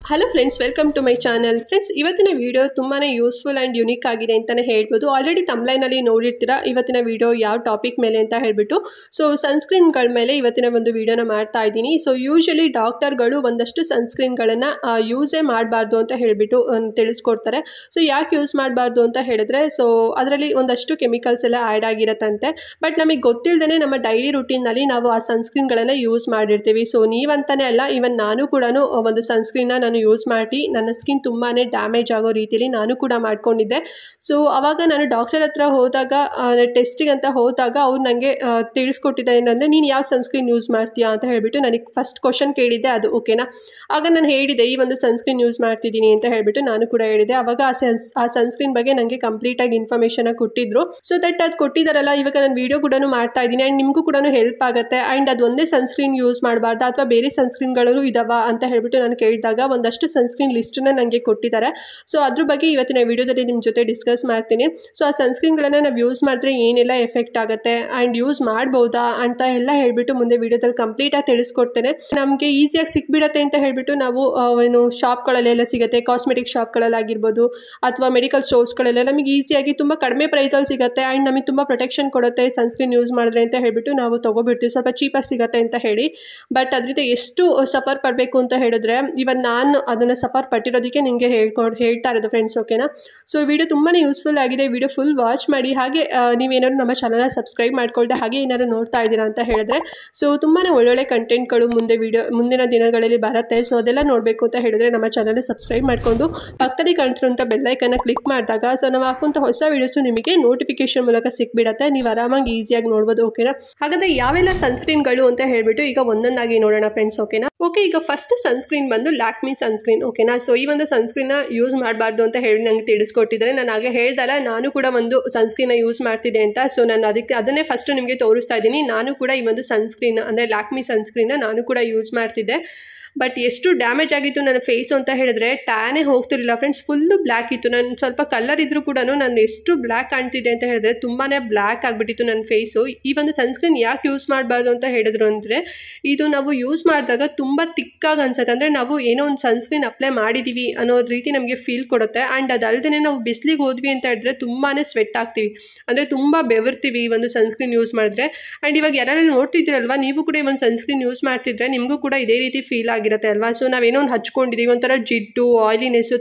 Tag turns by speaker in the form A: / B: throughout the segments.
A: Hello friends, welcome to my channel. Friends, ಇವತ್ತಿನ video ತುಂಬಾ useful and unique ಆಗಿದೆ ಅಂತಲೇ ಹೇಳ್ಬೋದು. ಆಲ್ರೆಡಿ ತಮ್ಲೈನಲ್ಲಿ ನೋಡಿರ್ತೀರಾ ಇವತ್ತಿನ ವಿಡಿಯೋ ಯಾವ ಟಾಪಿಕ್ ಮೇಲೆ ಅಂತ ಹೇಳ್ಬಿಟ್ಟು. ಸೊ ಸನ್ಸ್ಕ್ರೀನ್ಗಳ ಮೇಲೆ ಇವತ್ತಿನ ಒಂದು ವಿಡಿಯೋನ ಮಾಡ್ತಾ ಇದ್ದೀನಿ. ಸೊ ಯೂಶಲಿ ಡಾಕ್ಟರ್ಗಳು ಒಂದಷ್ಟು ಸನ್ಸ್ಕ್ರೀನ್ಗಳನ್ನು ಯೂಸೇ ಮಾಡಬಾರ್ದು ಅಂತ ಹೇಳಿಬಿಟ್ಟು ತಿಳಿಸ್ಕೊಡ್ತಾರೆ. ಸೊ ಯಾಕೆ ಯೂಸ್ ಮಾಡಬಾರ್ದು ಅಂತ ಹೇಳಿದ್ರೆ, ಸೊ ಅದರಲ್ಲಿ ಒಂದಷ್ಟು ಕೆಮಿಕಲ್ಸ್ ಎಲ್ಲ ಆ್ಯಡ್ ಆಗಿರತ್ತಂತೆ. ಬಟ್ ನಮಗೆ ಗೊತ್ತಿಲ್ಲದೇ ನಮ್ಮ ಡೈಲಿ ರುಟೀನ್ನಲ್ಲಿ ನಾವು ಆ ಸನ್ಸ್ಕ್ರೀನ್ಗಳನ್ನು ಯೂಸ್ ಮಾಡಿರ್ತೀವಿ. ಸೊ ನೀವಂತಾನೆ ಅಲ್ಲ, ಈವನ್ ನಾನು ಕೂಡ ಒಂದು ಸನ್ಸ್ಕ್ರೀನ್ನ ನಾನು ಯೂಸ್ ಮಾಡಿ ನನ್ನ ಸ್ಕಿನ್ ತುಂಬಾ ಡ್ಯಾಮೇಜ್ ಆಗೋ ರೀತಿಯಲ್ಲಿ ನಾನು ಕೂಡ ಮಾಡ್ಕೊಂಡಿದ್ದೆ. ಸೊ ಅವಾಗ ನಾನು ಡಾಕ್ಟರ್ ಹತ್ರ ಹೋದಾಗ ಟೆಸ್ಟಿಗೆ ಅಂತ ಹೋದಾಗ ಅವ್ರು ನನಗೆ ತಿಳಿಸ್ಕೊಟ್ಟಿದ್ದೆ ಏನಂದರೆ, ನೀನು ಯಾವ ಸನ್ಸ್ಕ್ರೀನ್ ಯೂಸ್ ಮಾಡ್ತೀಯಾ ಅಂತ ಹೇಳಿಬಿಟ್ಟು ನನಗೆ ಫಸ್ಟ್ ಕ್ವಶನ್ ಕೇಳಿದ್ದೆ. ಅದು ಓಕೆನಾ. ಆಗ ನಾನು ಹೇಳಿದೆ ಈ ಒಂದು ಸನ್ಸ್ಕ್ರೀನ್ ಯೂಸ್ ಮಾಡ್ತಿದ್ದೀನಿ ಅಂತ ಹೇಳಿಬಿಟ್ಟು ನಾನು ಕೂಡ ಹೇಳಿದೆ. ಆವಾಗ ಆ ಸನ್ಸ್ಕ್ರೀನ್ ಬಗ್ಗೆ ನನಗೆ ಕಂಪ್ಲೀಟಾಗಿ ಇನ್ಫಾರ್ಮೇಷನ್ ಕೊಟ್ಟಿದ್ರು. ಸೊ ದಟ್ ಅದು ಕೊಟ್ಟಿದ್ದಾರಲ್ಲ, ಇವಾಗ ನಾನು ವೀಡಿಯೋ ಕೂಡ ಮಾಡ್ತಾ ಇದ್ದೀನಿ ಆ್ಯಂಡ್ ನಿಮಗೂ ಕೂಡ ಹೆಲ್ಪ್ ಆಗುತ್ತೆ. ಆ್ಯಂಡ್ ಅದು ಒಂದೇ ಸನ್ಸ್ಕ್ರೀನ್ ಯೂಸ್ ಮಾಡಬಾರ್ದು ಅಥವಾ ಬೇರೆ ಸನ್ಸ್ಕ್ರೀನ್ಗಳು ಇದಾವ ಅಂತ ಹೇಳಿಬಿಟ್ಟು ನಾನು ಕೇಳಿದಾಗ ಒಂದಷ್ಟು ಸನ್ಸ್ಕ್ರೀನ್ ಲಿಸ್ಟನ್ನ ನನಗೆ ಕೊಟ್ಟಿದ್ದಾರೆ. ಸೊ ಅದ್ರ ಬಗ್ಗೆ ಇವತ್ತಿನ ವಿಡಿಯೋದಲ್ಲಿ ನಿಮ್ಮ ಜೊತೆ ಡಿಸ್ಕಸ್ ಮಾಡ್ತೀನಿ. ಸೊ ಆ ಸನ್ಸ್ಕ್ರೀನ್ಗಳನ್ನು ನಾವು ಯೂಸ್ ಮಾಡಿದ್ರೆ ಏನೆಲ್ಲ ಎಫೆಕ್ಟ್ ಆಗುತ್ತೆ ಆ್ಯಂಡ್ ಯೂಸ್ ಮಾಡ್ಬೋದಾ ಅಂತ ಎಲ್ಲ ಹೇಳಿಬಿಟ್ಟು ಮುಂದೆ ವಿಡಿಯೋದಲ್ಲಿ ಕಂಪ್ಲೀಟಾಗಿ ತಿಳಿಸ್ಕೊಡ್ತೇನೆ. ನಮಗೆ ಈಸಿಯಾಗಿ ಸಿಕ್ಬಿಡತ್ತೆ ಅಂತ ಹೇಳಿಬಿಟ್ಟು ನಾವು ಏನು ಶಾಪ್ಗಳಲ್ಲೆಲ್ಲ ಸಿಗುತ್ತೆ, ಕಾಸ್ಮೆಟಿಕ್ ಶಾಪ್ಗಳಲ್ಲಾಗಿರ್ಬೋದು ಅಥವಾ ಮೆಡಿಕಲ್ ಸ್ಟೋರ್ಸ್ಗಳೆಲ್ಲ ನಮಗೆ ಈಸಿಯಾಗಿ ತುಂಬ ಕಡಿಮೆ ಪ್ರೈಸಲ್ಲಿ ಸಿಗುತ್ತೆ ಆ್ಯಂಡ್ ನಮಗೆ ತುಂಬ ಪ್ರೊಟೆಕ್ಷನ್ ಕೊಡುತ್ತೆ ಸನ್ಸ್ಕ್ರೀನ್ ಯೂಸ್ ಮಾಡಿದ್ರೆ ಅಂತ ಹೇಳಿಬಿಟ್ಟು ನಾವು ತೊಗೊಬಿಡ್ತೀವಿ, ಸ್ವಲ್ಪ ಚೀಪಾಗಿ ಸಿಗುತ್ತೆ ಅಂತ ಹೇಳಿ. ಬಟ್ ಅದರಿಂದ ಎಷ್ಟು ಸಫರ್ ಪಡಬೇಕು ಅಂತ ಹೇಳಿದ್ರೆ, ಇವನ್ ನಾನು ಅದನ್ನು ಸಫರ್ ಪಟ್ಟಿರೋದಕ್ಕೆ ನಿಮಗೆ ಹೇಳ್ತಾ ಇರೋದು ಫ್ರೆಂಡ್ಸ್, ಓಕೆನಾ. ಸೊ ವಿಡಿಯೋ ತುಂಬಾ ಯೂಸ್ಫುಲ್ ಆಗಿದೆ. ವಿಡಿಯೋ ಫುಲ್ ವಾಚ್ ಮಾಡಿ. ಹಾಗೆ ನೀವೇನಾದ್ರು ನಮ್ಮ ಚಾನಲ್ನ ಸಬ್ಸ್ಕ್ರೈಬ್ ಮಾಡ್ಕೊಳ್ದೆ ಹಾಗೆ ಏನಾದ್ರು ನೋಡ್ತಾ ಇದ್ದೀರಾ ಅಂತ ಹೇಳಿದ್ರೆ, ಸೊ ತುಂಬಾ ಒಳ್ಳೊಳ್ಳೆ ಕಂಟೆಂಟ್ಗಳು ಮುಂದಿನ ದಿನಗಳಲ್ಲಿ ಬರುತ್ತೆ. ಸೊ ಅದೆಲ್ಲ ನೋಡಬೇಕು ಅಂತ ಹೇಳಿದ್ರೆ ನಮ್ಮ ಚಾನಲ್ನ ಸಬ್ಸ್ಕ್ರೈಬ್ ಮಾಡಿಕೊಂಡು ಪಕ್ಕದಲ್ಲಿ ಕಾಣ್ತಿರುವಂಥ ಬೆಲ್ಲೈಕನ್ನ ಕ್ಲಿಕ್ ಮಾಡಿದಾಗ ಸೊ ನಾವು ಹಾಕುವಂಥ ಹೊಸ ವೀಡಿಯೋಸು ನಿಮಗೆ ನೋಟಿಫಿಕೇಶನ್ ಮೂಲಕ ಸಿಕ್ಬಿಡತ್ತೆ. ನೀವು ಆರಾಮಾಗಿ ಈಸಿಯಾಗಿ ನೋಡ್ಬೋದು, ಓಕೆನಾ. ಹಾಗಾದರೆ ಯಾವೆಲ್ಲ ಸನ್ಸ್ಕ್ರೀನ್ಗಳು ಅಂತ ಹೇಳಿಬಿಟ್ಟು ಈಗ ಒಂದೊಂದಾಗಿ ನೋಡೋಣ ಫ್ರೆಂಡ್ಸ್, ಓಕೆನಾ. ಓಕೆ, ಈಗ ಫಸ್ಟ್ ಸನ್ಸ್ಕ್ರೀನ್ ಬಂದು ಲ್ಯಾಕ್ಮಿ ಸನ್ಸ್ಕ್ರೀನ್, ಓಕೆನಾ. ಸೊ ಈ ಒಂದು ಸನ್ಸ್ಕ್ರೀನ್ನ ಯೂಸ್ ಮಾಡಬಾರ್ದು ಅಂತ ಹೇಳಿ ನನಗೆ ತಿಳಿಸ್ಕೊಟ್ಟಿದ್ದಾರೆ. ನಾನು ಹಾಗೆ ಹೇಳ್ದಲ್ಲ, ನಾನು ಕೂಡ ಒಂದು ಸನ್ಸ್ಕ್ರೀನ್ನ ಯೂಸ್ ಮಾಡ್ತಿದ್ದೆ ಅಂತ. ಸೊ ನಾನು ಅದನ್ನೇ ಫಸ್ಟ್ ನಿಮಗೆ ತೋರಿಸ್ತಾ ಇದ್ದೀನಿ. ನಾನು ಕೂಡ ಈ ಒಂದು ಸನ್ಸ್ಕ್ರೀನ್ ಅಂದರೆ ಲ್ಯಾಕ್ಮಿ ಸನ್ಸ್ಕ್ರೀನ್ನ ನಾನು ಕೂಡ ಯೂಸ್ ಮಾಡ್ತಿದ್ದೆ. ಬಟ್ ಎಷ್ಟು ಡ್ಯಾಮೇಜ್ ಆಗಿತ್ತು ನನ್ನ ಫೇಸು ಅಂತ ಹೇಳಿದ್ರೆ, ಟ್ಯಾನೇ ಹೋಗ್ತಿರಲಿಲ್ಲ ಫ್ರೆಂಡ್ಸ್, ಫುಲ್ಲು ಬ್ಲ್ಯಾಕ್ ಇತ್ತು. ನಾನು ಸ್ವಲ್ಪ ಕಲರ್ ಇದ್ದರೂ ಕೂಡ ನಾನು ಎಷ್ಟು ಬ್ಲ್ಯಾಕ್ ಕಾಣ್ತಿದ್ದೆ ಅಂತ ಹೇಳಿದ್ರೆ ತುಂಬಾ ಬ್ಲ್ಯಾಕ್ ಆಗಿಬಿಟ್ಟಿತ್ತು ನನ್ನ ಫೇಸು. ಈ ಒಂದು ಸನ್ಸ್ಕ್ರೀನ್ ಯಾಕೆ ಯೂಸ್ ಮಾಡಬಾರ್ದು ಅಂತ ಹೇಳಿದ್ರು ಅಂದರೆ, ಇದು ನಾವು ಯೂಸ್ ಮಾಡಿದಾಗ ತುಂಬ ತಿಕ್ಕಾಗಿ ಅನ್ಸುತ್ತೆ. ಅಂದರೆ ನಾವು ಏನೋ ಒಂದು ಸನ್ಸ್ಕ್ರೀನ್ ಅಪ್ಲೈ ಮಾಡಿದ್ದೀವಿ ಅನ್ನೋ ರೀತಿ ನಮಗೆ ಫೀಲ್ ಕೊಡುತ್ತೆ. ಆ್ಯಂಡ್ ಅದಲ್ಲದೆ ನಾವು ಬಿಸಿಲಿಗೆ ಹೋದ್ವಿ ಅಂತ ಹೇಳಿದ್ರೆ ತುಂಬಾ ಸ್ವೆಟ್ ಆಗ್ತೀವಿ, ಅಂದರೆ ತುಂಬ ಬೆವರ್ತೀವಿ ಈ ಒಂದು ಸನ್ಸ್ಕ್ರೀನ್ ಯೂಸ್ ಮಾಡಿದ್ರೆ. ಆ್ಯಂಡ್ ಇವಾಗ ಯಾರು ನೋಡ್ತಿದ್ದೀರಲ್ವಾ, ನೀವು ಕೂಡ ಈ ಒಂದು ಸನ್ಸ್ಕ್ರೀನ್ ಯೂಸ್ ಮಾಡ್ತಿದ್ರೆ ನಿಮಗೂ ಕೂಡ ಇದೇ ರೀತಿ ಫೀಲ್ ಆಗಿರುತ್ತೆ ಅಲ್ವಾ. ಸೊ ನಾವೇನೋ ಒಂದು ಹಚ್ಕೊಂಡಿದ್ದೀವಿ, ಒಂಥರ ಜಿಡ್ಡು, ಆಯಿಲಿನೆಸ್ಸು,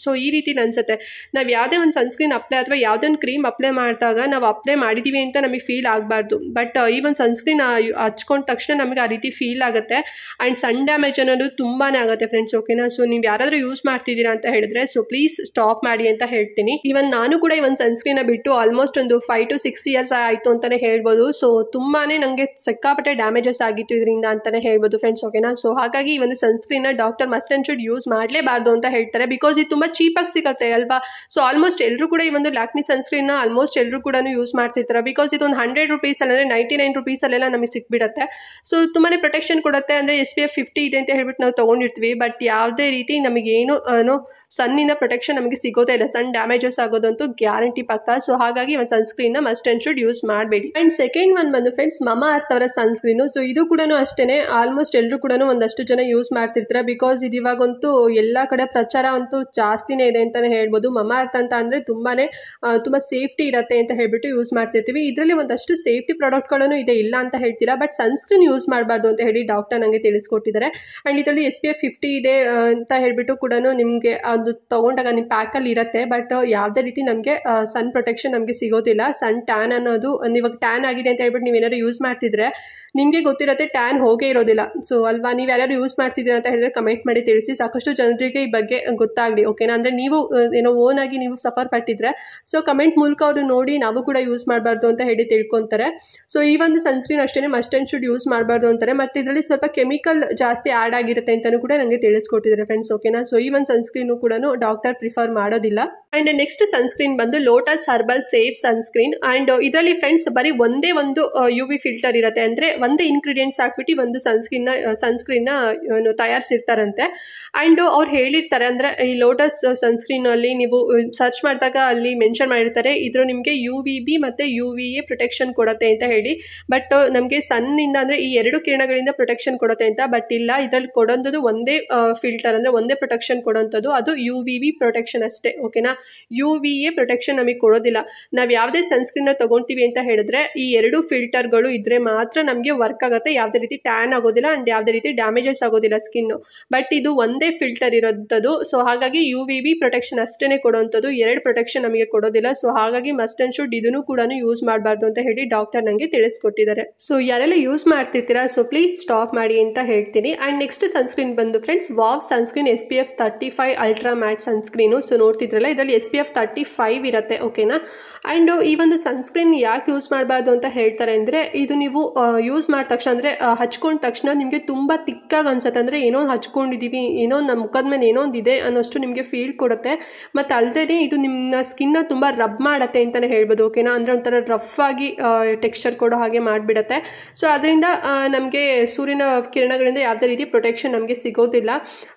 A: ಸೊ ಈ ರೀತಿ ಅನಿಸುತ್ತೆ. ನಾವು ಯಾವುದೇ ಒಂದು ಸನ್ಸ್ಕ್ರೀನ್ ಅಪ್ಲೈ ಅಥವಾ ಯಾವುದೇ ಒಂದು ಕ್ರೀಮ್ ಅಪ್ಲೈ ಮಾಡಿದಾಗ ನಾವು ಅಪ್ಲೈ ಮಾಡಿದ್ದೀವಿ ಅಂತ ನಮಗೆ ಫೀಲ್ ಆಗಬಾರ್ದು. ಬಟ್ ಈ ಒಂದು ಸನ್ಸ್ಕ್ರೀನ್ ಹಚ್ಕೊಂಡ ತಕ್ಷಣ ನಮಗೆ ಆ ರೀತಿ ಫೀಲ್ ಆಗುತ್ತೆ. ಆ್ಯಂಡ್ ಸನ್ ಡ್ಯಾಮೇಜ್ ಅನ್ನೋದು ತುಂಬಾ ಆಗುತ್ತೆ ಫ್ರೆಂಡ್ಸ್, ಓಕೆನಾ. ಸೊ ನೀವು ಯಾರಾದರೂ ಯೂಸ್ ಮಾಡ್ತಿದ್ದೀರಾ ಅಂತ ಹೇಳಿದ್ರೆ ಸೊ ಪ್ಲೀಸ್ ಸ್ಟಾಪ್ ಮಾಡಿ ಅಂತ ಹೇಳ್ತೀನಿ. ಈವನ್ ನಾನು ಕೂಡ ಈ ಒಂದು ಸನ್ಸ್ಕ್ರೀನ್ನ ಬಿಟ್ಟು ಆಲ್ಮೋಸ್ಟ್ ಒಂದು 5 to 6 years ಆಯಿತು ಅಂತಲೇ ಹೇಳ್ಬೋದು. ಸೊ ತುಂಬಾ ನನಗೆ ಸಿಕ್ಕಾಪಟ್ಟೆ ಡ್ಯಾಮೇಜಸ್ ಆಗಿತ್ತು ಇದರಿಂದ ಅಂತಲೇ ಹೇಳ್ಬೋದು ಫ್ರೆಂಡ್ಸ್, ಓಕೆನಾ. ಸೊ ಹಾಗಾಗಿ ಈ ಒಂದು ಸನ್ಸ್ಕ್ರೀನ್ನ doctor must and should use ಮಾಡಲೇಬಾರ್ದು ಅಂತ ಹೇಳ್ತಾರೆ. ಬಿಕಾಸ್ ಇದು ತುಂಬ ಚೀಪಾಗಿ ಸಿಗುತ್ತೆ ಅಲ್ವಾ. ಸೊ ಆಲ್ಮೋಸ್ಟ್ ಎಲ್ಲರೂ ಕೂಡ ಈ ಒಂದು ಲ್ಯಾಕ್ಮಿ ಸನ್ಸ್ಕ್ರೀನ್ನ ಆಲ್ಮೋಸ್ಟ್ ಎಲ್ಲರೂ ಕೂಡ ಯೂಸ್ ಮಾಡ್ತಿರ್ತಾರೆ. ಬಿಕಾಸ್ ಇದು ಒಂದು 100 rupees ಅಂದರೆ 99 rupees ನಮಗೆ ಸಿಕ್ಬಿಡುತ್ತೆ. ಸೊ ತುಂಬಾ ಪ್ರೊಟೆಕ್ಷನ್ ಕೊಡುತ್ತೆ. ಅಂದರೆ SPF 50 ಇದೆ ಅಂತ ಹೇಳ್ಬಿಟ್ಟು ನಾವು ತೊಗೊಂಡಿರ್ತೀವಿ. ಬಟ್ ಯಾವುದೇ ರೀತಿ ನಮಗೇನು ಸನ್ನಿಂದ ಪ್ರೊಟೆಕ್ಷನ್ ನಮಗೆ ಸಿಗೋದೇ ಇಲ್ಲ. ಸನ್ ಡ್ಯಾಮೇಜಸ್ ಆಗೋದಂತೂ ಗ್ಯಾರಂಟಿ ಪಕ್ಕ. ಸೊ ಹಾಗಾಗಿ ಒಂದು ಸನ್ಸ್ಕ್ರೀನ್ನ ಮಸ್ಟ್ ಆ್ಯಂಡ್ ಶುಡ್ ಯೂಸ್ ಮಾಡಬೇಡಿ. ಆ್ಯಂಡ್ ಸೆಕೆಂಡ್ ಒನ್ ಬಂದು ಫ್ರೆಂಡ್ಸ್ ಮಮಾ ಅರ್ತ್ ಅವರ ಸನ್ಸ್ಕ್ರೀನು. ಸೊ ಇದು ಕೂಡ ಅಷ್ಟೇ ಆಲ್ಮೋಸ್ಟ್ ಎಲ್ಲರೂ ಕೂಡ ಒಂದಷ್ಟು ಜನ ಯೂಸ್ ಮಾಡ್ತಿರ್ತಾರೆ. ಬಿಕಾಸ್ ಇದು ಇವಾಗಂತೂ ಎಲ್ಲ ಕಡೆ ಪ್ರಚಾರ ಅಂತೂ ಜಾಸ್ತಿನೇ ಇದೆ ಅಂತಲೇ ಹೇಳ್ಬೋದು. ಮಮಾ ಅರ್ತ್ ಅಂತ ಅಂದರೆ ತುಂಬ ಸೇಫ್ಟಿ ಇರುತ್ತೆ ಅಂತ ಹೇಳ್ಬಿಟ್ಟು ಯೂಸ್ ಮಾಡ್ತಿರ್ತೀವಿ. ಇದರಲ್ಲಿ ಒಂದಷ್ಟು ಸೇಫ್ಟಿ ಪ್ರಾಡಕ್ಟ್ಗಳನ್ನು ಇದೆ, ಇಲ್ಲ ಅಂತ ಹೇಳ್ತೀರಾ. ಬಟ್ ಸನ್ಸ್ಕ್ರೀನ್ ಯೂಸ್ ಮಾಡಬಾರ್ದು ಅಂತ ಹೇಳಿ ಡಾಕ್ಟರ್ ನನಗೆ ತಿಳಿಸ್ಕೊಟ್ಟಿದ್ದಾರೆ. ಆ್ಯಂಡ್ ಇದರಲ್ಲಿ SPF 50 ಇದೆ ಅಂತ ಹೇಳ್ಬಿಟ್ಟು ಕೂಡ ನಿಮಗೆ ಅದು ತೊಗೊಂಡಾಗ ನಿಮ್ಮ ಪ್ಯಾಕಲ್ಲಿ ಇರುತ್ತೆ. ಬಟ್ ಯಾವುದೇ ರೀತಿ ನಮಗೆ ಸನ್ ಪ್ರೊಟೆಕ್ಷನ್ ನಮಗೆ ಸಿಗೋದಿಲ್ಲ. ಸನ್ ಟ್ಯಾನ್ ಅನ್ನೋದು ಇವಾಗ ಟ್ಯಾನ್ ಆಗಿದೆ ಅಂತ ಹೇಳ್ಬಿಟ್ಟು ನೀವೇನಾದ್ರು ಯೂಸ್ ಮಾಡ್ತಿದ್ರೆ ನಿಮಗೆ ಗೊತ್ತಿರುತ್ತೆ ಟ್ಯಾನ್ ಹೋಗೇ ಇರೋದಿಲ್ಲ. ಸೊ ಅಲ್ವಾ, ನೀವು ಯಾರ್ಯಾರು ಯೂಸ್ ಮಾಡ್ತಿದ್ದೀರಾ ಅಂತ ಹೇಳಿದ್ರೆ ಕಮೆಂಟ್ ಮಾಡಿ ತಿಳಿಸಿ. ಸಾಕಷ್ಟು ಜನರಿಗೆ ಈ ಬಗ್ಗೆ ಗೊತ್ತಾಗಲಿ, ಓಕೆನಾ. ಅಂದರೆ ನೀವು ಏನೋ ಓನಾಗಿ ನೀವು ಸಫರ್ ಪಟ್ಟಿದ್ರೆ ಸೊ ಕಮೆಂಟ್ ಮೂಲಕ ಅವರು ನೋಡಿ ನಾವು ಕೂಡ ಯೂಸ್ ಮಾಡಬಾರ್ದು ಅಂತ ಹೇಳಿ ತಿಳ್ಕೊತಾರೆ. ಸೊ ಈ ಒಂದು ಸನ್ಸ್ಕ್ರೀನ್ ಅಷ್ಟೇ ಮಸ್ಟ್ ಆ್ಯಂಡ್ ಶುಡ್ ಯೂಸ್ ಮಾಡಬಾರ್ದು ಅಂತಾರೆ. ಮತ್ತು ಇದರಲ್ಲಿ ಸ್ವಲ್ಪ ಕೆಮಿಕಲ್ ಜಾಸ್ತಿ ಆ್ಯಡ್ ಆಗಿರುತ್ತೆ ಅಂತಲೂ ಕೂಡ ನನಗೆ ತಿಳಿಸ್ಕೊಟ್ಟಿದ್ದಾರೆ ಫ್ರೆಂಡ್ಸ್, ಓಕೆನಾ. ಸೊ ಈ ಒಂದು ಸನ್ಸ್ಕ್ರೀನು ಕೂಡ ಡಾಕ್ಟರ್ ಪ್ರಿಫರ್ ಮಾಡೋದಿಲ್ಲ. ಆ್ಯಂಡ್ ನೆಕ್ಸ್ಟ್ ಸನ್ಸ್ಕ್ರೀನ್ ಬಂದು lotus herbal safe sunscreen. And ಇದರಲ್ಲಿ ಫ್ರೆಂಡ್ಸ್ ಬರೀ ಒಂದೇ ಒಂದು UV ಫಿಲ್ಟರ್ ಇರುತ್ತೆ. ಅಂದರೆ ಒಂದೇ ಇಂಗ್ರೀಡಿಯೆಂಟ್ಸ್ ಹಾಕ್ಬಿಟ್ಟು ಒಂದು ಸನ್ಸ್ಕ್ರೀನ್ನ ತಯಾರಿಸಿರ್ತಾರಂತೆ. ಆ್ಯಂಡ್ ಅವ್ರು ಹೇಳಿರ್ತಾರೆ, ಅಂದರೆ ಈ ಲೋಟಸ್ ಸನ್ಸ್ಕ್ರೀನಲ್ಲಿ ನೀವು ಸರ್ಚ್ ಮಾಡಿದಾಗ ಅಲ್ಲಿ ಮೆನ್ಷನ್ ಮಾಡಿರ್ತಾರೆ ಇದ್ರ ನಿಮಗೆ UVB ಮತ್ತು UVA ಪ್ರೊಟೆಕ್ಷನ್ ಕೊಡುತ್ತೆ ಅಂತ ಹೇಳಿ. ಬಟ್ ನಮಗೆ ಸನ್ನಿಂದ ಅಂದರೆ ಈ 2 ಕಿರಣಗಳಿಂದ ಪ್ರೊಟೆಕ್ಷನ್ ಕೊಡುತ್ತೆ ಅಂತ, ಬಟ್ ಇಲ್ಲ, ಇದರಲ್ಲಿ ಕೊಡೋಂಥದ್ದು ಒಂದೇ ಫಿಲ್ಟರ್, ಅಂದರೆ ಒಂದೇ ಪ್ರೊಟೆಕ್ಷನ್ ಕೊಡೋಂಥದ್ದು, ಅದು UVB ಪ್ರೊಟೆಕ್ಷನ್ ಅಷ್ಟೇ. ಓಕೆನಾ, UVA ಪ್ರೊಟೆಕ್ಷನ್ ನಮಗೆ ಕೊಡೋದಿಲ್ಲ. ನಾವು ಯಾವುದೇ ಸನ್ಸ್ಕ್ರೀನ್ನ ತೊಗೊಳ್ತೀವಿ ಅಂತ ಹೇಳಿದ್ರೆ ಈ 2 ಫಿಲ್ಟರ್ಗಳು ಇದ್ರೆ ಮಾತ್ರ ನಮಗೆ ವರ್ಕ್ ಆಗುತ್ತೆ. ಯಾವುದೇ ರೀತಿ ಟ್ಯಾನ್ ಆಗೋದಿಲ್ಲ ಆ್ಯಂಡ್ ಯಾವುದೇ ರೀತಿ ಡ್ಯಾಮೇಜಸ್ ಆಗೋದಿಲ್ಲ ಸ್ಕಿನ್ನು. ಬಟ್ ಇದು ಒಂದೇ ಫಿಲ್ಟರ್ ಇರೋಂಥದ್ದು. ಸೊ ಹಾಗಾಗಿ UVB ಪ್ರೊಟೆಕ್ಷನ್ ಅಷ್ಟೇ ಕೊಡೋವಂಥದ್ದು, 2 ಪ್ರೊಟೆಕ್ಷನ್ ನಮಗೆ ಕೊಡೋದಿಲ್ಲ. ಸೊ ಹಾಗಾಗಿ ಮಸ್ಟ್ ಆ್ಯಂಡ್ ಶುಡ್ ಇದನ್ನು ಕೂಡ ಯೂಸ್ ಮಾಡಬಾರ್ದು ಅಂತ ಹೇಳಿ ಡಾಕ್ಟರ್ ನನಗೆ ತಿಳಿಸ್ಕೊಟ್ಟಿದ್ದಾರೆ. ಸೊ ಯಾರೆಲ್ಲ ಯೂಸ್ ಮಾಡ್ತಿರ್ತೀರಾ ಸೊ ಪ್ಲೀಸ್ ಸ್ಟಾಪ್ ಮಾಡಿ ಅಂತ ಹೇಳ್ತೀನಿ. ಆ್ಯಂಡ್ ನೆಕ್ಸ್ಟ್ ಸನ್ಸ್ಕ್ರೀನ್ ಬಂದು friends wow sunscreen SPF 35 ultra matte sunscreen. So ನೋಡ್ತಿದ್ರಲ್ಲ, ಇದರಲ್ಲಿ SPF 35 ಇರುತ್ತೆ. ಓಕೆನಾ, ಆ್ಯಂಡ್ ಈ ಒಂದು ಸನ್ಸ್ಕ್ರೀನ್ ಯಾಕೆ ಯೂಸ್ ಮಾಡಬಾರ್ದು ಅಂತ ಹೇಳ್ತಾರೆ ಅಂದರೆ, ಇದು ನೀವು ಯೂಸ್ ಮಾಡಿದ ತಕ್ಷಣ ಅಂದರೆ ಹಚ್ಕೊಂಡ ತಕ್ಷಣ ನಿಮಗೆ ತುಂಬ ತಿಕ್ಕಾಗಿ ಅನ್ಸುತ್ತೆ. ಅಂದರೆ ಏನೋ ಹಚ್ಕೊಂಡಿದ್ದೀವಿ, ಏನೋ ನಮ್ಮ ಮುಖದ ಮೇಲೆ ಏನೋ ಒಂದು ಇದೆ ಅನ್ನೋಷ್ಟು ನಿಮಗೆ ಫೀಲ್ ಕೊಡುತ್ತೆ. ಮತ್ತು ಅಲ್ಲದೆ ಇದು ನಿಮ್ಮ ಸ್ಕಿನ್ನ ತುಂಬ ರಬ್ ಮಾಡುತ್ತೆ ಅಂತಲೇ ಹೇಳ್ಬೋದು. ಓಕೆನಾ, ಅಂದರೆ ಒಂಥರ ರಫ್ ಆಗಿ ಟೆಕ್ಸ್ಚರ್ ಕೊಡೋ ಹಾಗೆ ಮಾಡಿಬಿಡುತ್ತೆ. ಸೊ ಅದರಿಂದ ನಮಗೆ ಸೂರ್ಯನ ಕಿರಣಗಳಿಂದ ಯಾವುದೇ ರೀತಿ ಪ್ರೊಟೆಕ್ಷನ್ ನಮಗೆ ಸಿಗೋದಿಲ್ಲ.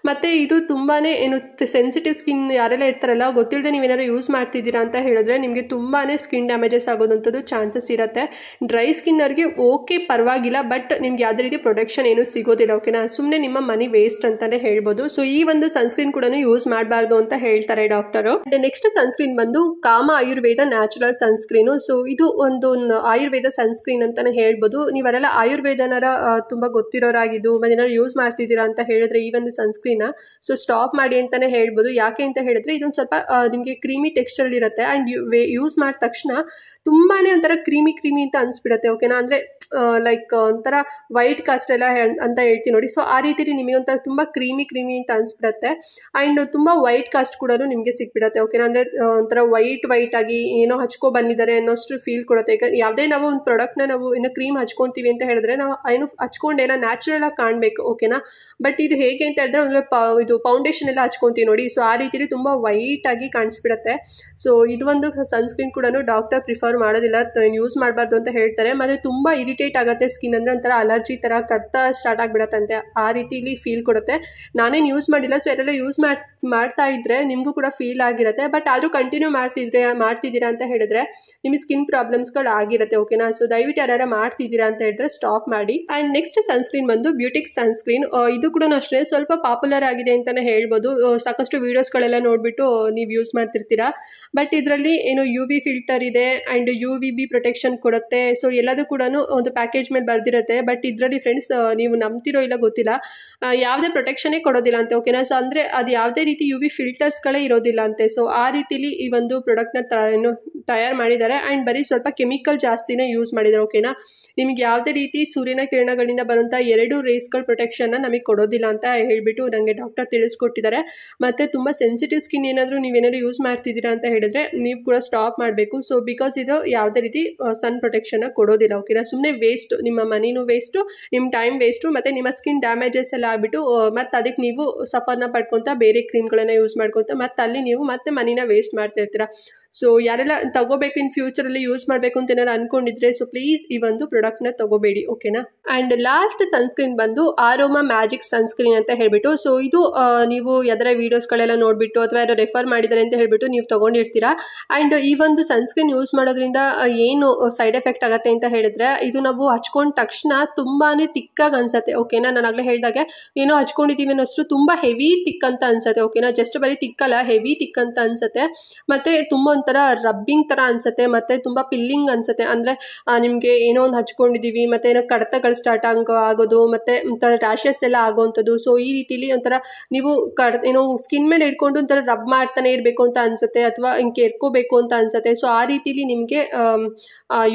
A: ಮತ್ತು ಇದು ತುಂಬಾ ಏನು ಸೆನ್ಸಿಟಿವ್ ಸ್ಕಿನ್ ಯಾರೆಲ್ಲ ಇರ್ತಾರಲ್ಲ, ಗೊತ್ತಿಲ್ಲದೆ ನೀವೇನಾದ್ರು ಯೂಸ್ ಮಾಡ್ತಿದ್ದೀರಾ ಅಂತ ಹೇಳಿದ್ರೆ ನಿಮಗೆ ತುಂಬಾ ಸ್ಕಿನ್ ಡ್ಯಾಮೇಜಸ್ ಆಗೋದಂಥದ್ದು ಚಾನ್ಸಸ್ ಇರುತ್ತೆ. ಡ್ರೈ ಸ್ಕಿನ್ನರ್ಗೆ ಓಕೆ ಪರವಾಗಿಲ್ಲ, ಬಟ್ ನಿಮ್ಗೆ ಯಾವುದೇ ರೀತಿ ಪ್ರೊಟೆಕ್ಷನ್ ಏನು ಸಿಗೋದಿಲ್ಲ. ಓಕೆನಾ, ಸುಮ್ಮನೆ ನಿಮ್ಮ ಮನಿ ವೇಸ್ಟ್ ಅಂತಲೇ ಹೇಳ್ಬೋದು. ಸೊ ಈ ಒಂದು ಸನ್ಸ್ಕ್ರೀನ್ ಕೂಡ ಯೂಸ್ ಮಾಡಬಾರ್ದು ಅಂತ ಹೇಳ್ತಾರೆ ಡಾಕ್ಟರು. ನೆಕ್ಸ್ಟ್ ಸನ್ಸ್ಕ್ರೀನ್ ಬಂದು ಕಾಮ ಆಯುರ್ವೇದ ನ್ಯಾಚುರಲ್ ಸನ್ಸ್ಕ್ರೀನು. ಸೊ ಇದು ಒಂದು ಆಯುರ್ವೇದ ಸನ್ಸ್ಕ್ರೀನ್ ಅಂತಲೇ ಹೇಳ್ಬೋದು. ನೀವರೆಲ್ಲ ಆಯುರ್ವೇದನರ ತುಂಬ ಗೊತ್ತಿರೋರಾಗಿದ್ದು ಮನೇನಾದ್ರು ಯೂಸ್ ಮಾಡ್ತಿದ್ದೀರಾ ಅಂತ ಹೇಳಿದ್ರೆ ಈ ಒಂದು ಸನ್ಸ್ಕ್ರೀನ ಸೊ ಸ್ಟಾಪ್ ಮಾಡಿ ಅಂತಲೇ ಹೇಳ್ಬೋದು. ಯಾಕೆ ಅಂತ ಹೇಳಿದ್ರೆ ಇದೊಂದು ಸ್ವಲ್ಪ ನಿಮಗೆ ಕ್ರೀಮಿ ಟೆಕ್ಸ್ಚರ್ ಇರುತ್ತೆ ಆ್ಯಂಡ್ ಯೂಸ್ ಮಾಡಿದ ತಕ್ಷಣ ತುಂಬಾ ಒಂಥರ ಕ್ರೀಮಿ ಅಂತ ಅನಿಸ್ಬಿಡುತ್ತೆ. ಓಕೆನಾ, ಅಂದರೆ ಲೈಕ್ ಒಂಥರ ವೈಟ್ ಕಾಸ್ಟ್ ಎಲ್ಲ ಅಂತ ಹೇಳ್ತೀನಿ ನೋಡಿ. ಸೊ ಆ ರೀತಿಲಿ ನಿಮಗೆ ಒಂಥರ ತುಂಬ ಕ್ರೀಮಿ ಅಂತ ಅನಿಸ್ಬಿಡುತ್ತೆ. ಆ್ಯಂಡ್ ತುಂಬ ವೈಟ್ ಕಾಸ್ಟ್ ಕೂಡ ನಿಮಗೆ ಸಿಕ್ಬಿಡುತ್ತೆ. ಓಕೆನಾ, ಅಂದರೆ ಒಂಥರ ವೈಟ್ ಆಗಿ ಏನೋ ಹಚ್ಕೊ ಬಂದಿದ್ದಾರೆ ಅನ್ನೋಷ್ಟು ಫೀಲ್ ಕೊಡುತ್ತೆ. ಈಗ ಯಾವುದೇ ನಾವು ಒಂದು ಪ್ರಾಡಕ್ಟ್ನ ನಾವು ಏನೋ ಕ್ರೀಮ್ ಹಚ್ಕೊತೀವಿ ಅಂತ ಹೇಳಿದ್ರೆ ನಾವು ಏನು ಹಚ್ಕೊಂಡೇನೋ ನ್ಯಾಚುರಲ್ ಆಗಿ ಕಾಣಬೇಕು. ಓಕೆನಾ, ಬಟ್ ಇದು ಹೇಗೆ ಅಂತ ಹೇಳಿದ್ರೆ ಒಂದು ಇದು ಫೌಂಡೇಶನ್ ಎಲ್ಲ ಹಚ್ಕೊತೀವಿ ನೋಡಿ. ಸೊ ಆ ರೀತಿಲಿ ತುಂಬ ವೈಟ್ ಆಗಿ ಕಾಣಿಸ್ಬಿಡುತ್ತೆ. ಸೊ ಇದು ಒಂದು ಸನ್ಸ್ಕ್ರೀನ್ ಕೂಡ ಡಾಕ್ಟರ್ ಪ್ರಿಫರ್ ಮಾಡೋದಿಲ್ಲ, ಯೂಸ್ ಮಾಡಬಾರ್ದು ಅಂತ ಹೇಳ್ತಾರೆ. ಮತ್ತು ತುಂಬ ಇರಿಟೇಟ್ ಆಗುತ್ತೆ ಸ್ಕಿನ್, ಅಂದರೆ ಒಂಥರ ಅಲರ್ಜಿ ಥರ ಕಟ್ತಾ ಸ್ಟಾರ್ಟ್ ಆಗಿಬಿಡತ್ತಂತೆ. ಆ ರೀತಿಲಿ ಫೀಲ್ ಕೊಡುತ್ತೆ. ನಾನೇನು ಯೂಸ್ ಮಾಡಿಲ್ಲ, ಸೊ ಯಾರೆಲ್ಲ ಯೂಸ್ ಮಾಡ್ತಾ ಇದ್ರೆ ನಿಮಗೂ ಕೂಡ ಫೀಲ್ ಆಗಿರುತ್ತೆ. ಬಟ್ ಆದರೂ ಕಂಟಿನ್ಯೂ ಮಾಡ್ತಿದ್ದೀರಾ ಅಂತ ಹೇಳಿದ್ರೆ ನಿಮಗೆ ಸ್ಕಿನ್ ಪ್ರಾಬ್ಲಮ್ಸ್ಗಳು ಆಗಿರುತ್ತೆ. ಓಕೆನಾ, ಸೊ ದಯವಿಟ್ಟು ಯಾರು ಮಾಡ್ತಿದ್ದೀರಾ ಅಂತ ಹೇಳಿದ್ರೆ ಸ್ಟಾಪ್ ಮಾಡಿ. ಆ್ಯಂಡ್ ನೆಕ್ಸ್ಟ್ ಸನ್ಸ್ಕ್ರೀನ್ ಬಂದು ಬ್ಯೂಟಿಕ್ ಸನ್ಸ್ಕ್ರೀನ್. ಇದು ಕೂಡ ಅಷ್ಟೇ ಸ್ವಲ್ಪ ಪಾಪ್ಯುಲರ್ ಆಗಿದೆ ಅಂತಲೇ ಹೇಳ್ಬೋದು. ಸಾಕಷ್ಟು ವೀಡಿಯೋಸ್ಗಳೆಲ್ಲ ನೋಡಿಬಿಟ್ಟು ನೀವು ಯೂಸ್ ಮಾಡ್ತಿರ್ತೀರಾ. ಬಟ್ ಇದರಲ್ಲಿ ಏನು UV ಫಿಲ್ಟರ್ ಇದೆ ಆ್ಯಂಡ್ UVB ಪ್ರೊಟೆಕ್ಷನ್ ಕೊಡುತ್ತೆ. ಸೊ ಎಲ್ಲದೂ ಕೂಡ ಒಂದು ಪ್ಯಾಕೇಜ್ ಮೇಲೆ ಬರ್ದಿರುತ್ತೆ. ಬಟ್ ಇದರಲ್ಲಿ ಫ್ರೆಂಡ್ಸ್ ನೀವು ನಂಬ್ತಿರೋ ಇಲ್ಲ ಗೊತ್ತಿಲ್ಲ, ಯಾವುದೇ ಪ್ರೊಟೆಕ್ಷನೇ ಕೊಡೋದಿಲ್ಲ ಅಂತೆ. ಓಕೆನಾ, ಸೊ ಅಂದರೆ ಅದು ಯಾವುದೇ ರೀತಿ UV ಫಿಲ್ಟರ್ಸ್ಗಳೇ ಇರೋದಿಲ್ಲ ಅಂತೆ. ಸೊ ಆ ರೀತಿಲಿ ಈ ಒಂದು ಪ್ರಾಡಕ್ಟ್ನ ತಯಾರು ಮಾಡಿದ್ದಾರೆ ಆ್ಯಂಡ್ ಬರೀ ಸ್ವಲ್ಪ ಕೆಮಿಕಲ್ ಜಾಸ್ತಿನೇ ಯೂಸ್ ಮಾಡಿದ್ದಾರೆ. ಓಕೆನಾ, ನಿಮಗೆ ಯಾವುದೇ ರೀತಿ ಸೂರ್ಯನ ಕಿರಣಗಳಿಂದ ಬರುವಂಥ 2 ರೇಸ್ಗಳ ಪ್ರೊಟೆಕ್ಷನ್ನ ನಮಗೆ ಕೊಡೋದಿಲ್ಲ ಅಂತ ಹೇಳಿಬಿಟ್ಟು ನನಗೆ ಡಾಕ್ಟರ್ ತಿಳಿಸ್ಕೊಟ್ಟಿದ್ದಾರೆ. ಮತ್ತು ತುಂಬ ಸೆನ್ಸಿಟಿವ್ ಸ್ಕಿನ್ ನೀವೇನಾದ್ರು ಯೂಸ್ ಮಾಡ್ತಿದ್ದೀರಾ ಅಂತ ಹೇಳಿದ್ರೆ ನೀವು ಕೂಡ ಸ್ಟಾಪ್ ಮಾಡಬೇಕು. ಸೊ ಬಿಕಾಸ್ ಇದು ಯಾವುದೇ ರೀತಿ ಸನ್ ಪ್ರೊಟೆಕ್ಷನ್ನ ಕೊಡೋದಿಲ್ಲ. ಓಕೆನಾ, ಸುಮ್ಮನೆ ವೇಸ್ಟು, ನಿಮ್ಮ ಮನಿನೂ ವೇಸ್ಟು, ನಿಮ್ಮ ಟೈಮ್ ವೇಸ್ಟು, ಮತ್ತು ನಿಮ್ಮ ಸ್ಕಿನ್ ಡ್ಯಾಮೇಜಸ್ ಎಲ್ಲ ಆಗಿಬಿಟ್ಟು ಮತ್ತು ಅದಕ್ಕೆ ನೀವು ಸಫರ್ನ ಪಡ್ಕೊತ ಬೇರೆ ಕ್ರೀಮ್ಗಳನ್ನು ಯೂಸ್ ಮಾಡ್ಕೊತ ಮತ್ತು ಅಲ್ಲಿ ನೀವು ಮತ್ತೆ ಮನಿನ ವೇಸ್ಟ್ ಮಾಡ್ತಿರ್ತೀರ. ಸೊ ಯಾರೆಲ್ಲ ತಗೋಬೇಕು ಇನ್ ಫ್ಯೂಚರಲ್ಲಿ ಯೂಸ್ ಮಾಡಬೇಕು ಅಂತ ಏನಾರು ಅಂದ್ಕೊಂಡಿದ್ರೆ ಸೊ ಪ್ಲೀಸ್ ಈ ಒಂದು ಪ್ರಾಡಕ್ಟ್ನ ತಗೋಬೇಡಿ. ಓಕೆನಾ, ಆ್ಯಂಡ್ ಲಾಸ್ಟ್ ಸನ್ಸ್ಕ್ರೀನ್ ಬಂದು ಆರೋಮಾ ಮ್ಯಾಜಿಕ್ ಸನ್ಸ್ಕ್ರೀನ್ ಅಂತ ಹೇಳ್ಬಿಟ್ಟು. ಸೊ ಇದು ನೀವು ಯಾವ್ದಾರ ವೀಡಿಯೋಸ್ಗಳೆಲ್ಲ ನೋಡಿಬಿಟ್ಟು ಅಥವಾ ಯಾರು ರೆಫರ್ ಮಾಡಿದ್ದಾರೆ ಅಂತ ಹೇಳ್ಬಿಟ್ಟು ನೀವು ತೊಗೊಂಡಿರ್ತೀರಾ. ಆ್ಯಂಡ್ ಈ ಒಂದು ಸನ್ಸ್ಕ್ರೀನ್ ಯೂಸ್ ಮಾಡೋದ್ರಿಂದ ಏನು ಸೈಡ್ ಎಫೆಕ್ಟ್ ಆಗುತ್ತೆ ಅಂತ ಹೇಳಿದ್ರೆ ಇದು ನಾವು ಹಚ್ಕೊಂಡ ತಕ್ಷಣ ತುಂಬಾ ತಿಕ್ಕಾಗಿ ಅನ್ಸುತ್ತೆ. ಓಕೆನಾ, ನಾನು ಆಗಲೇ ಹೇಳಿದಾಗೆ ಏನೋ ಹಚ್ಕೊಂಡಿದ್ದೀವಿ ಅನ್ನೋಷ್ಟು ತುಂಬ ಹೆವಿ ತಿಕ್ ಅಂತ ಅನ್ಸುತ್ತೆ. ಓಕೆನಾ, ಜಸ್ಟ್ ಬರೀ ತಿಕ್ಕಲ್ಲ, ಹೆವಿ ತಿಕ್ ಅಂತ ಅನ್ಸುತ್ತೆ. ಮತ್ತು ತುಂಬ ಒಂಥರ ರಬ್ಬಿಂಗ್ ಥರ ಅನ್ಸುತ್ತೆ ಮತ್ತು ತುಂಬ ಪಿಲ್ಲಿಂಗ್ ಅನ್ಸುತ್ತೆ. ಅಂದರೆ ನಿಮಗೆ ಏನೋ ಒಂದು ಹಚ್ಕೊಂಡಿದ್ದೀವಿ ಮತ್ತು ಏನೋ ಕಡತಗಳು ಸ್ಟಾರ್ಟ್ ಆಗೋದು ಮತ್ತು ಒಂಥರ ರ್ಯಾಷಸ್ ಎಲ್ಲ ಆಗೋವಂಥದ್ದು. ಸೊ ಈ ರೀತಿಲಿ ಒಂಥರ ನೀವು ಏನೋ ಸ್ಕಿನ್ ಮೇಲೆ ಇಟ್ಕೊಂಡು ಒಂಥರ ರಬ್ ಮಾಡ್ತಾನೆ ಇರಬೇಕು ಅಂತ ಅನ್ಸುತ್ತೆ ಅಥವಾ ಹಿಂಗೆ ಎರ್ಕೋಬೇಕು ಅಂತ ಅನ್ಸುತ್ತೆ. ಸೊ ಆ ರೀತಿಲಿ ನಿಮಗೆ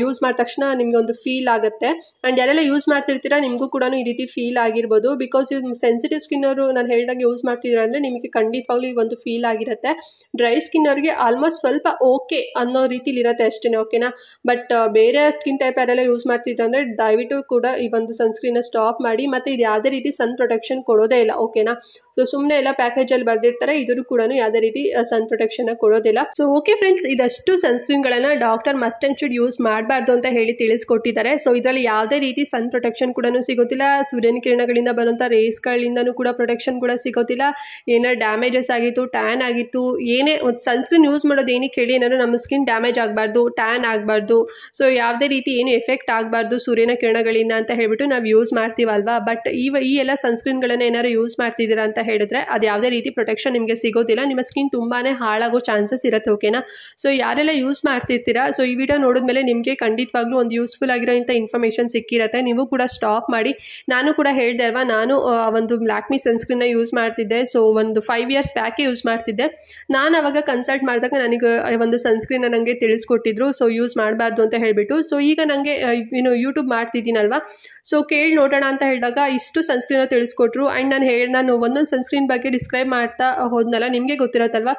A: ಯೂಸ್ ಮಾಡಿದ ತಕ್ಷಣ ನಿಮಗೆ ಒಂದು ಫೀಲ್ ಆಗುತ್ತೆ. ಆ್ಯಂಡ್ ಯಾರೆಲ್ಲ ಯೂಸ್ ಮಾಡ್ತಿರ್ತೀರಾ ನಿಮಗೂ ಕೂಡ ಈ ರೀತಿ ಫೀಲ್ ಆಗಿರ್ಬೋದು. ಬಿಕಾಸ್ ಇದು ಸೆನ್ಸಿಟಿವ್ ಸ್ಕಿನ್ನವರು ನಾನು ಹೇಳಿದಾಗ ಯೂಸ್ ಮಾಡ್ತಿದ್ದೀರಾ ಅಂದರೆ ನಿಮಗೆ ಖಂಡಿತವಾಗ್ಲೂ ಒಂದು ಫೀಲ್ ಆಗಿರುತ್ತೆ. ಡ್ರೈ ಸ್ಕಿನ್ನವ್ರಿಗೆ ಆಲ್ಮೋಸ್ಟ್ ಸ್ವಲ್ಪ ಓಕೆ ಅನ್ನೋ ರೀತಿಲಿ ಇರುತ್ತೆ ಅಷ್ಟೇ, ಓಕೆನಾ. ಬಟ್ ಬೇರೆ ಸ್ಕಿನ್ ಟೈಪ್ ಯಾರೆಲ್ಲ ಯೂಸ್ ಮಾಡ್ತಿದ್ರು ಅಂದರೆ ದಯವಿಟ್ಟು ಕೂಡ ಈ ಒಂದು ಸನ್ಸ್ಕ್ರೀನ್ನ ಸ್ಟಾಪ್ ಮಾಡಿ. ಮತ್ತು ಇದು ಯಾವುದೇ ರೀತಿ ಸನ್ ಪ್ರೊಟೆಕ್ಷನ್ ಕೊಡೋದೇ ಇಲ್ಲ, ಓಕೆನಾ. ಸೊ ಸುಮ್ಮನೆ ಎಲ್ಲ ಪ್ಯಾಕೇಜಲ್ಲಿ ಬರೆದಿರ್ತಾರೆ, ಇದ್ರೂ ಕೂಡ ಯಾವುದೇ ರೀತಿ ಸನ್ ಪ್ರೊಟೆಕ್ಷನ್ ಕೊಡೋದಿಲ್ಲ. ಸೊ ಓಕೆ ಫ್ರೆಂಡ್ಸ್, ಇದಷ್ಟು ಸನ್ಸ್ಕ್ರೀನ್ಗಳನ್ನು doctor must and should use ಮಾಡಬಾರ್ದು ಅಂತ ಹೇಳಿ ತಿಳಿಸ್ಕೊಟ್ಟಿದ್ದಾರೆ. ಸೊ ಇದರಲ್ಲಿ ಯಾವುದೇ ರೀತಿ ಸನ್ ಪ್ರೊಟೆಕ್ಷನ್ ಕೂಡ ಸಿಗೋದಿಲ್ಲ, ಸೂರ್ಯನ ಕಿರಣಗಳಿಂದ ಬರುವಂಥ ರೇಸ್ಗಳಿಂದನೂ ಕೂಡ ಪ್ರೊಟೆಕ್ಷನ್ ಕೂಡ ಸಿಗೋದಿಲ್ಲ. ಏನಾರು ಡ್ಯಾಮೇಜಸ್ ಆಗಿತ್ತು, ಟ್ಯಾನ್ ಆಗಿತ್ತು, ಏನೇ ಒಂದು ಸನ್ಸ್ಕ್ರೀನ್ ಯೂಸ್ ಮಾಡೋದು ಏನಕ್ಕೆ ಹೇಳಿ, ಏನಾದ್ರು ನಮ್ಮ ಸ್ಕಿನ್ ಡ್ಯಾಮೇಜ್ ಆಗಬಾರ್ದು, ಟ್ಯಾನ್ ಆಗಬಾರ್ದು, ಸೊ ಯಾವುದೇ ರೀತಿ ಏನು ಎಫೆಕ್ಟ್ ಆಗಬಾರ್ದು ಸೂರ್ಯನ ಕಿರಣಗಳಿಂದ ಅಂತ ಹೇಳ್ಬಿಟ್ಟು ನಾವು ಯೂಸ್ ಮಾಡ್ತೀವಲ್ವಾ. ಬಟ್ ಈ ಎಲ್ಲ ಸನ್ಸ್ಕ್ರೀನ್ಗಳನ್ನು ಏನಾದ್ರು ಯೂಸ್ ಮಾಡ್ತಿದ್ದೀರಾ ಅಂತ ಹೇಳಿದ್ರೆ ಅದು ಯಾವುದೇ ರೀತಿ ಪ್ರೊಟೆಕ್ಷನ್ ನಿಮಗೆ ಸಿಗೋದಿಲ್ಲ, ನಿಮ್ಮ ಸ್ಕಿನ್ ತುಂಬಾ ಹಾಳಾಗೋ ಚಾನ್ಸಸ್ ಇರುತ್ತೆ, ಓಕೆನಾ. ಸೊ ಯಾರೆಲ್ಲ ಯೂಸ್ ಮಾಡ್ತಿರ್ತೀರಾ, ಸೊ ಈ ವಿಡಿಯೋ ನೋಡಿದ್ಮೇಲೆ ನಿಮಗೆ ಖಂಡಿತವಾಗ್ಲೂ ಒಂದು ಯೂಸ್ಫುಲ್ ಆಗಿರೋ ಇಂಥ ಇನ್ಫಾರ್ಮೇಷನ್ ಸಿಕ್ಕಿರುತ್ತೆ. ನೀವು ಕೂಡ ಸ್ಟಾಪ್ ಮಾಡಿ. ನಾನು ಕೂಡ ಹೇಳಿದೆ ಅಲ್ವಾ, ನಾನು ಒಂದು ಲ್ಯಾಕ್ಮಿ ಸನ್ಸ್ಕ್ರೀನ್ನ ಯೂಸ್ ಮಾಡ್ತಿದ್ದೆ. ಸೊ ಒಂದು 5 years ಬ್ಯಾಕೆ ಯೂಸ್ ಮಾಡ್ತಿದ್ದೆ. ನಾನು ಅವಾಗ ಕನ್ಸಲ್ಟ್ ಮಾಡಿದಾಗ ನನಗೆ ಒಂದು ಸನ್ಸ್ಕ್ರೀನ್ನ ನನಗೆ ತಿಳಿಸ್ಕೊಟ್ಟಿದ್ರು, ಸೊ ಯೂಸ್ ಮಾಡಬಾರ್ದು ಅಂತ ಹೇಳಿಬಿಟ್ಟು. ಸೊ ಈಗ ನನಗೆ ಯೂಟ್ಯೂಬ್ ಮಾಡ್ತಿದ್ದೀನಲ್ವಾ, ಸೊ ಕೇಳಿ ನೋಡೋಣ ಅಂತ ಹೇಳಿದಾಗ ಇಷ್ಟು ಸನ್ಸ್ಕ್ರೀನ ತಿಳಿಸ್ಕೊಟ್ರು. ಆ್ಯಂಡ್ ನಾನು ಒಂದೊಂದು ಸನ್ಸ್ಕ್ರೀನ್ ಬಗ್ಗೆ ಡಿಸ್ಕ್ರೈಬ್ ಮಾಡ್ತಾ ಹೋದ್ನಲ್ಲ, ನಿಮಗೆ ಗೊತ್ತಿರುತ್ತಲ್ವ,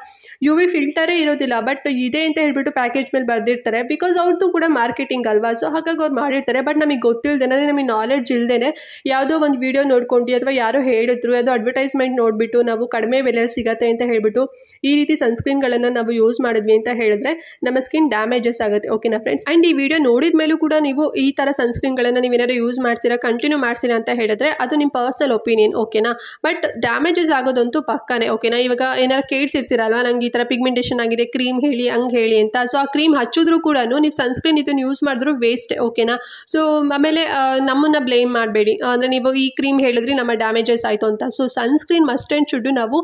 A: UV ಫಿಲ್ಟರೇ ಇರೋದಿಲ್ಲ, ಬಟ್ ಇದೆ ಅಂತ ಹೇಳ್ಬಿಟ್ಟು ಪ್ಯಾಕೇಜ್ ಮೇಲೆ ಬರೆದಿರ್ತಾರೆ. ಬಿಕಾಸ್ ಅವ್ರದ್ದು ಕೂಡ ಮಾರ್ಕೆಟಿಂಗ್ ಅಲ್ವಾ, ಸೊ ಹಾಗಾಗಿ ಅವ್ರು ಮಾಡಿರ್ತಾರೆ. ಬಟ್ ನಮಗೆ ಗೊತ್ತಿಲ್ಲದೆ, ನಮಗೆ ನಾಲೆಡ್ಜ್ ಇಲ್ಲದೇ ಯಾವುದೋ ಒಂದು ವಿಡಿಯೋ ನೋಡ್ಕೊಂಡು ಅಥವಾ ಯಾರೋ ಹೇಳಿದ್ರು, ಯಾವುದೋ ಅಡ್ವರ್ಟೈಸ್ಮೆಂಟ್ ನೋಡಿಬಿಟ್ಟು ನಾವು ಕಡಿಮೆ ಬೆಲೆ ಸಿಗುತ್ತೆ ಅಂತ ಹೇಳ್ಬಿಟ್ಟು ಈ ರೀತಿ ಸನ್ಸ್ಕ್ರೀನ್ಗಳನ್ನು ನಾವು ಯೂಸ್ ಮಾಡಿದ್ವಿ ಅಂತ ಹೇಳಿದ್ರೆ ನಮ್ಮ ಸ್ಕಿನ್ ಡ್ಯಾಮೇಜಸ್ ಆಗುತ್ತೆ, ಓಕೆನಾ ಫ್ರೆಂಡ್ಸ್. ಆ್ಯಂಡ್ ಈ ವಿಡಿಯೋ ನೋಡಿದ ಮೇಲೂ ಕೂಡ ನೀವು ಈ ಥರ ಸನ್ಸ್ಕ್ರೀನ್ಗಳನ್ನು ನೀವೇನಾದ್ರು ಯೂಸ್ ಮಾಡ್ತೀರಾ, ಕಂಟಿನ್ಯೂ ಮಾಡ್ತೀರಾ ಅಂತ ಹೇಳಿದ್ರೆ ಅದು ನಿಮ್ಮ ಪರ್ಸ್ನಲ್ ಒಪಿನಿಯನ್, ಓಕೆನಾ. ಬಟ್ ಡ್ಯಾಮೇಜಸ್ ಆಗೋದಂತೂ ಪಕ್ಕನೇ, ಓಕೆನಾ. ಇವಾಗ ಏನಾರು ಕೇಳ್ತಿರ್ತೀರಲ್ವಾ, ನಂಗೆ ಈ ಥರ ಪಿಗ್ಮೆಂಟೇಷನ್ ಆಗಿದೆ, ಕ್ರೀಮ್ ಹೇಳಿ, ಹಂಗೆ ಹೇಳಿ ಅಂತ. ಸೊ ಆ ಕ್ರೀಮ್ ಹಚ್ಚಿದ್ರು ಕೂಡ ನೀವು ಸನ್ಸ್ಕ್ರೀನ್ ಇದನ್ನು ಯೂಸ್ ಮಾಡಿದ್ರು ವೇಸ್ಟ್, ಓಕೆನಾ. ಸೊ ಆಮೇಲೆ ನಮ್ಮನ್ನು ಬ್ಲೇಮ್ ಮಾಡಬೇಡಿ, ಅಂದರೆ ನೀವು ಈ ಕ್ರೀಮ್ ಹೇಳಿದ್ರಿ ನಮ್ಮ ಡ್ಯಾಮೇಜಸ್ ಆಯಿತು ಅಂತ. So sunscreen must and should ನಾವು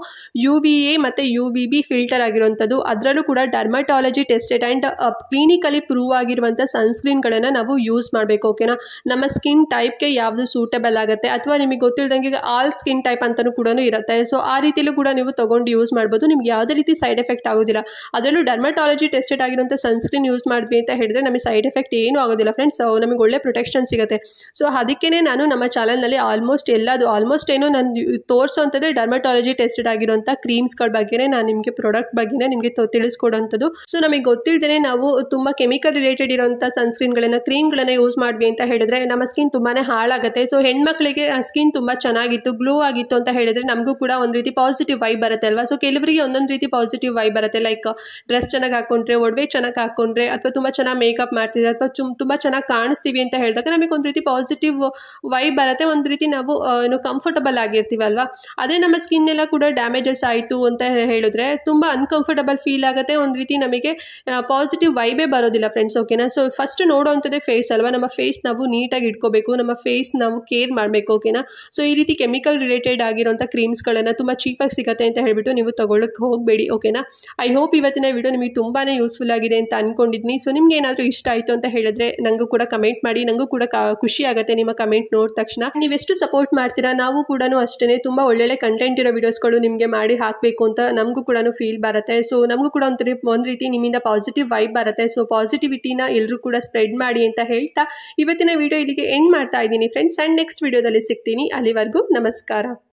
A: UVA ಮತ್ತು UVB ಫಿಲ್ಟರ್ ಆಗಿರುವಂಥದ್ದು, ಅದರಲ್ಲೂ ಕೂಡ dermatology tested and clinically prove ಆಗಿರುವಂಥ ಸನ್ಸ್ಕ್ರೀನ್ಗಳನ್ನು ನಾವು ಯೂಸ್ ಮಾಡಬೇಕು, ಓಕೆನಾ. ನಮ್ಮ ಸ್ಕಿನ್ ಟೈಪ್ಗೆ ಯಾವುದು ಸೂಟಬಲ್ ಆಗುತ್ತೆ, ಅಥವಾ ನಿಮಗೆ ಗೊತ್ತಿಲ್ಲದಂಗೆ ಆಲ್ ಸ್ಕಿನ್ ಟೈಪ್ ಅಂತಲೂ ಕೂಡ ಇರುತ್ತೆ. ಸೊ ಆ ರೀತಿಯಲ್ಲೂ ಕೂಡ ನೀವು ತೊಗೊಂಡು ಯೂಸ್ ಮಾಡ್ಬೋದು, ನಿಮ್ಗೆ ಯಾವುದೇ ರೀತಿ ಸೈಡ್ ಎಫೆಕ್ಟ್ ಆಗೋದಿಲ್ಲ. ಅದರಲ್ಲೂ ಡರ್ಮಟಾಲಜಿ ಟೆಸ್ಟೆಡ್ ಆಗಿರುವಂಥ ಸನ್ಸ್ಕ್ರೀನ್ ಯೂಸ್ ಮಾಡಿದ್ವಿ ಅಂತ ಹೇಳಿದ್ರೆ ನಮಗೆ ಸೈಡ್ ಎಫೆಕ್ಟ್ ಏನೂ ಆಗೋದಿಲ್ಲ ಫ್ರೆಂಡ್ಸ್. ನಮಗೆ ಒಳ್ಳೆ ಪ್ರೊಟೆಕ್ಷನ್ ಸಿಗುತ್ತೆ. ಸೊ ಅದಕ್ಕೇ ನಾನು ನಮ್ಮ ಚಾನಲ್ನಲ್ಲಿ ಆಲ್ಮೋಸ್ಟ್ ಏನೋ ನಾನು ತೋರಿಸೋವಂಥದ್ದೇ ಡರ್ಮಟಾಲಜಿ ಟೆಸ್ಟೆಡ್ ಆಗಿರುವಂಥ ಕ್ರೀಮ್ಸ್ಗಳ ಬಗ್ಗೆ ನಾನು ನಿಮಗೆ ಪ್ರಾಡಕ್ಟ್ ಬಗ್ಗೆ ನಿಮಗೆ ತಿಳಿಸ್ಕೊಡೋಂಥದ್ದು. ಸೊ ನಮಗೆ ಗೊತ್ತಿಲ್ಲದೇ ನಾವು ತುಂಬ ಕೆಮಿಕಲ್ ರಿಲೇಟೆಡ್ ಇರೋಂಥ ಸನ್ಸ್ಕ್ರೀನ್ಗಳನ್ನು, ಕ್ರೀಮ್ಗಳನ್ನು ಯೂಸ್ ಮಾಡಿದ್ವಿ ಅಂತ ಹೇಳಿದ್ರೆ ನಮ್ಮ ಸ್ಕಿನ್ ತುಂಬಾ ಹಾಳಾಗುತ್ತೆ. ಸೊ ಹೆಣ್ಮಕ್ಳಿಗೆ ಸ್ಕಿನ್ ತುಂಬ ಚೆನ್ನಾಗಿತ್ತು, ಗ್ಲೋ ಆಗಿತ್ತು ಅಂತ ಹೇಳಿದ್ರೆ ನಮಗೂ ಕೂಡ ಒಂದು ರೀತಿ ಪಾಸಿಟಿವ್ ವೈಬ್ ಬರುತ್ತೆ ಅಲ್ವಾ. ಸೊ ಕೆಲವರಿಗೆ ಒಂದೊಂದು ರೀತಿ ಪಾಸಿಟಿವ್ ವೈಬ್ ಬರುತ್ತೆ, ಲೈಕ್ ಡ್ರೆಸ್ ಚೆನ್ನಾಗಿ ಹಾಕೊಂಡ್ರೆ, ಒಡವೆ ಚೆನ್ನಾಗಿ ಹಾಕೊಂಡ್ರೆ, ಅಥವಾ ತುಂಬ ಚೆನ್ನಾಗಿ ಮೇಕಪ್ ಮಾಡ್ತಿದ್ರೆ, ಅಥವಾ ತುಂಬ ಚೆನ್ನಾಗಿ ಕಾಣಿಸ್ತೀವಿ ಅಂತ ಹೇಳಿದಾಗ ನಮಗೆ ಒಂದು ರೀತಿ ಪಾಸಿಟಿವ್ ವೈಬ್ ಬರುತ್ತೆ, ಒಂದು ರೀತಿ ನಾವು ಕಂಫರ್ಟಬಲ್ ಆಗಿರ್ತೀವಿ ಅಲ್ವಾ. ಅದೇ ನಮ್ಮ ಸ್ಕಿನ್ ಎಲ್ಲ ಕೂಡ ಡ್ಯಾಮೇಜಸ್ ಆಯಿತು ಅಂತ ಹೇಳಿದ್ರೆ ತುಂಬ ಅನ್ಕಂಫರ್ಟಬಲ್ ಫೀಲ್ ಆಗುತ್ತೆ, ಒಂದು ರೀತಿ ನಮಗೆ ಪಾಸಿಟಿವ್ ವೈಬೇ ಬರೋದಿಲ್ಲ ಫ್ರೆಂಡ್ಸ್, ಓಕೆನಾ. ಸೊ ಫಸ್ಟ್ ನೋಡೋವಂಥದ್ದೇ ಫೇಸ್ ಅಲ್ವಾ, ನಮ್ಮ ಫೇಸ್ ನಾವು ನೀಟಾಗಿ ಇಟ್ಕೋಬೇಕು, ನಮ್ಮ ಫೇಸ್ ನಾವು ಕೇರ್ ಮಾಡಬೇಕು, ಓಕೆನಾ. ಸೊ ಈ ರೀತಿ ಕೆಮಿಕಲ್ ರಿಲೇಟೆಡ್ ಆಗಿರೋಂಥ ಕ್ರೀಮ್ಸ್ಗಳನ್ನು ತುಂಬ ಚೀಪಾಗಿ ಸಿಗುತ್ತೆ ಅಂತ ಹೇಳಿಬಿಟ್ಟು ನೀವು ತೊಗೊಳ್ಳೋಕ್ಕೆ ಹೋಗಬೇಡಿ, ಓಕೆನಾ. ಐ ಹೋಪ್ ಇವತ್ತಿನ ವಿಡಿಯೋ ನಿಮಗೆ ತುಂಬಾ ಯೂಸ್ಫುಲ್ ಆಗಿದೆ ಅಂತ ಅಂದ್ಕೊಂಡಿದ್ದೀನಿ. ಸೊ ನಿಮ್ಗೆ ಏನಾದರೂ ಇಷ್ಟ ಆಯಿತು ಅಂತ ಹೇಳಿದ್ರೆ ನನಗೂ ಕೂಡ ಕಮೆಂಟ್ ಮಾಡಿ, ನನಗೂ ಕೂಡ ಖುಷಿ ಆಗುತ್ತೆ ನಿಮ್ಮ ಕಮೆಂಟ್ ನೋಡಿದ ತಕ್ಷಣ. ನೀವೆಷ್ಟು ಸಪೋರ್ಟ್ ಮಾಡ್ತೀರಾ, ನಾವು ಕೂಡ ಅಷ್ಟೇ ತುಂಬ ಒಳ್ಳೊಳ್ಳೆ ಕಂಟೆಂಟ್ ಇರೋ ವಿಡಿಯೋಸ್ಗಳು ನಿಮಗೆ ಮಾಡಿ ಹಾಕಬೇಕು ಅಂತ ನಮಗೂ ಕೂಡ ಫೀಲ್ ಬರುತ್ತೆ. ಸೊ ನಮಗೂ ಕೂಡ ಒಂದು ರೀತಿ ನಿಮ್ಮಿಂದ ಪಾಸಿಟಿವ್ ವೈಬ್ ಬರುತ್ತೆ. ಸೊ ಪಾಸಿಟಿವಿಟಿನ ಎಲ್ಲರೂ ಕೂಡ ಸ್ಪ್ರೆಡ್ ಮಾಡಿ ಅಂತ ಹೇಳ್ತಾ ಇವತ್ತಿನ ವಿಡಿಯೋ ಇಲ್ಲಿಗೆ ಎಂಡ್ ಮಾಡ್ತಾ ಇದ್ದೀನಿ ಫ್ರೆಂಡ್ಸ್. ಆ್ಯಂಡ್ ನೆಕ್ಸ್ಟ್ ವಿಡಿಯೋದಲ್ಲಿ ಸಿಗ್ತೀನಿ, ಅಲ್ಲಿವರೆಗೂ ನಮಸ್ಕಾರ.